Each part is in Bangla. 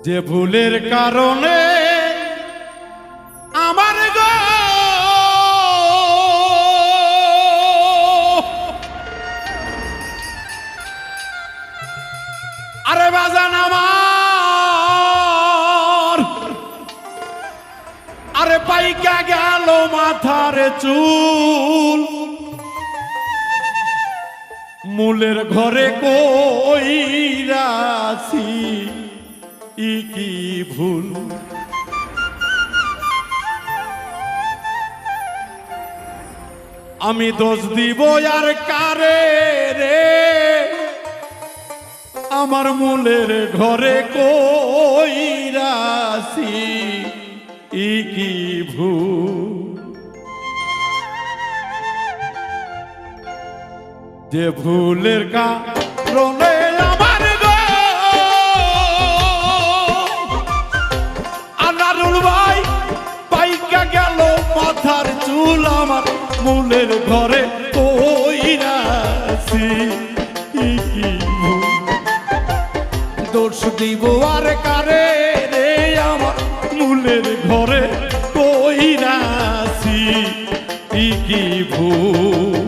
যে ভুলের কারণে আমার গো আরে বাজান আমার আরে পাইকা গেল মাথার চুল মূলের ঘরে কইরাছি কি ভুল আমি দোষ দিব আর কারে রে আমার মূলের ঘরে কইরাছি কি ভুল যে ভুলের কারণে আমার গো আনারুল ভাই পাইকা গেল মাথার চুল আমার মূলের ঘরে কইরাছি কি ভুল দোষ দিব আর কারে রে আমার মূলের ঘরে কইরাছি কি ভুল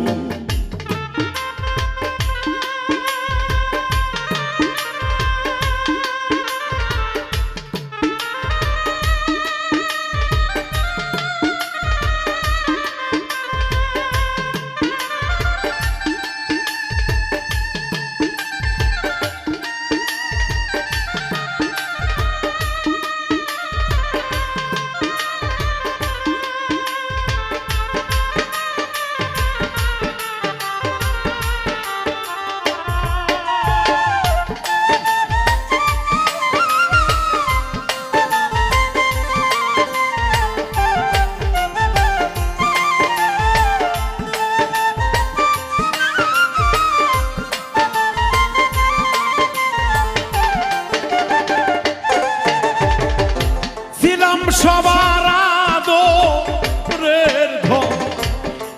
সবার আদরের ধন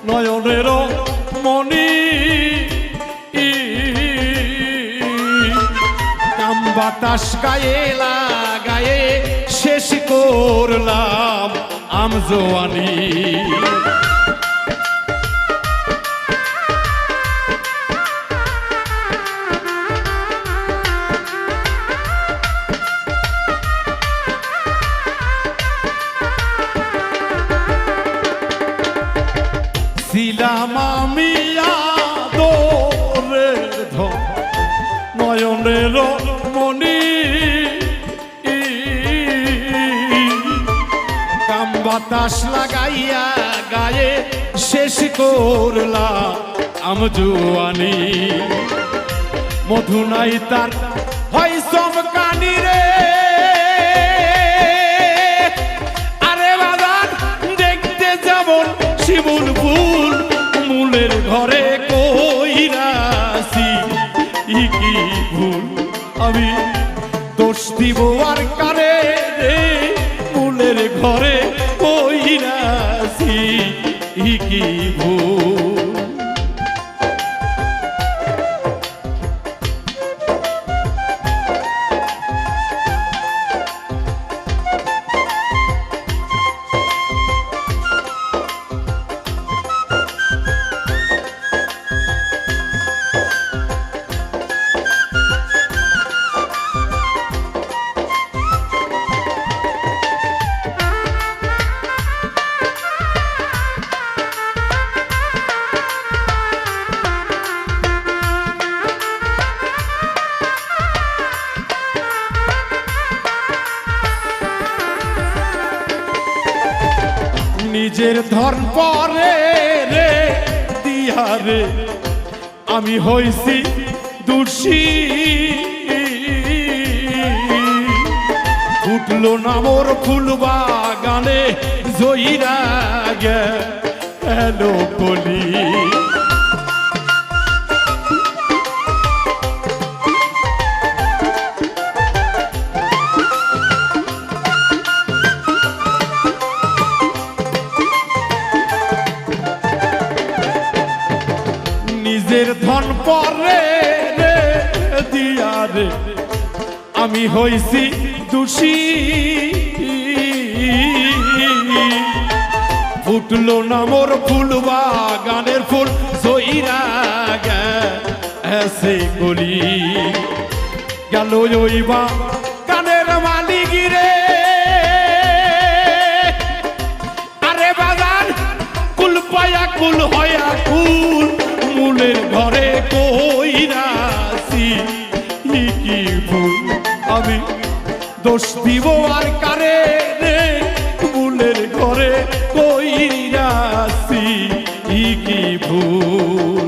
নয়নের মনি কাম বাতাস গায়ে লাগায়ে শেষ করলাম আমজোয়ানি ছিলাম আমি আদরের ধন নয়নের মনি কাম বাতাস লাগাইয়া গায়ে শেষ করলাম আমজোয়ানি মধু নাই তার হয় চমকানি রে আরে বাজার দেখতে যেমন শিমুল ফুল মূলের ঘরে কইরাছি কি ভুল আমি দোষ দিব আর কারে রে মূলের ঘরে কইরাছি কি ভুল নিজের ধন পরে রে দিয়ারে আমি হইছি দোষী ফুটলো না মোর ফুল বাগানে জয়ীরা গেল কলি নিজের ধন পরে রে দিয়ারে আমি হইছি দোষী ফুটলো না মোর ফুল বাগানের ফুল জইরা গেছে গলি গেল ওই বাগানের মালিক রে আরে বাগান কুল পায়া কুল হয়া কুল মূলের ঘরে কইরাছি কি ভুল আমি দোষ দিব আর কারে রে মূলের ঘরে কইরাছি কি ভুল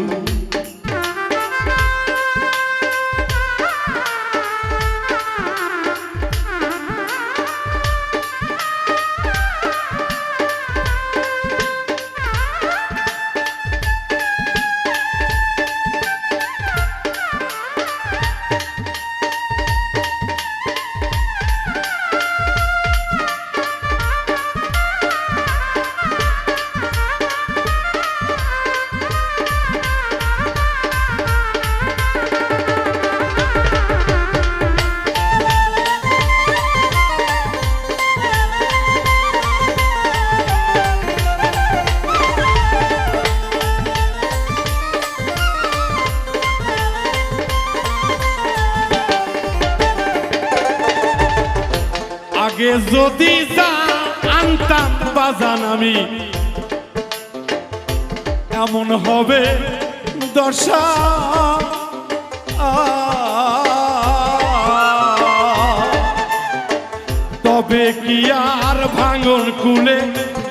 আগে যদি যা আনতাম বাজান আমি এমন হবে দশা তবে কি আর ভাঙন কুলে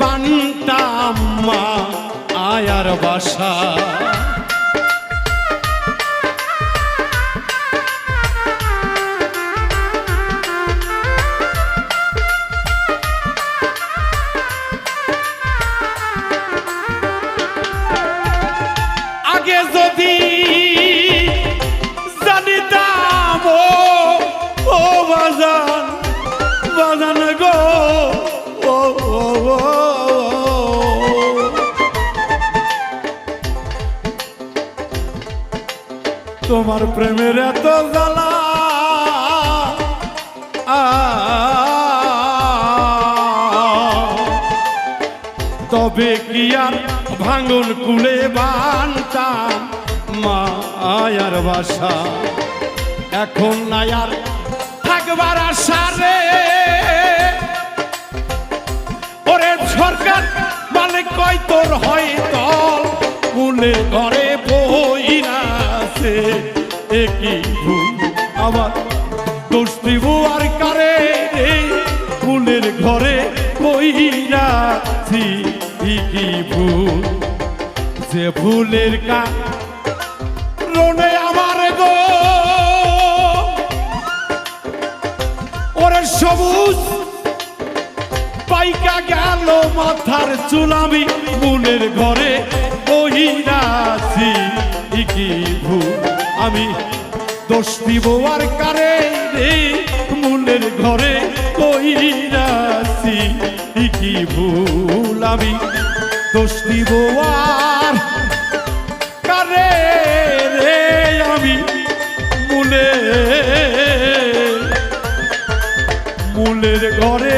বানতাম মা আয়ার বাসা যদি জানিতাম ও বাজান বাজান গো তোমার প্রেমের এত জ্বালা তবে কি আর ভাঙন কুলে বানতাম মায়ার বাসা এখন নাই আর থাকবার আশা রে ওরে সরকার মালিক কয় তোর হয় তল কুলে ঘরে বইরাছে একই ভুল আমার দোষ দিব আর কারে কুলের ঘরে বইরাছি কি ভুল যে ভুলের কারণে আমার গো ওরে সবুজ পাইকা গেল মাথার চুল আমি মূলের ঘরে কইরাছি কি ভুল আমি দোষ দিব আর কারে রে মূলের ঘরে কইরাছি কি ভুল আমি দোষ দিব আর কারে রে আমি মূলের ঘরে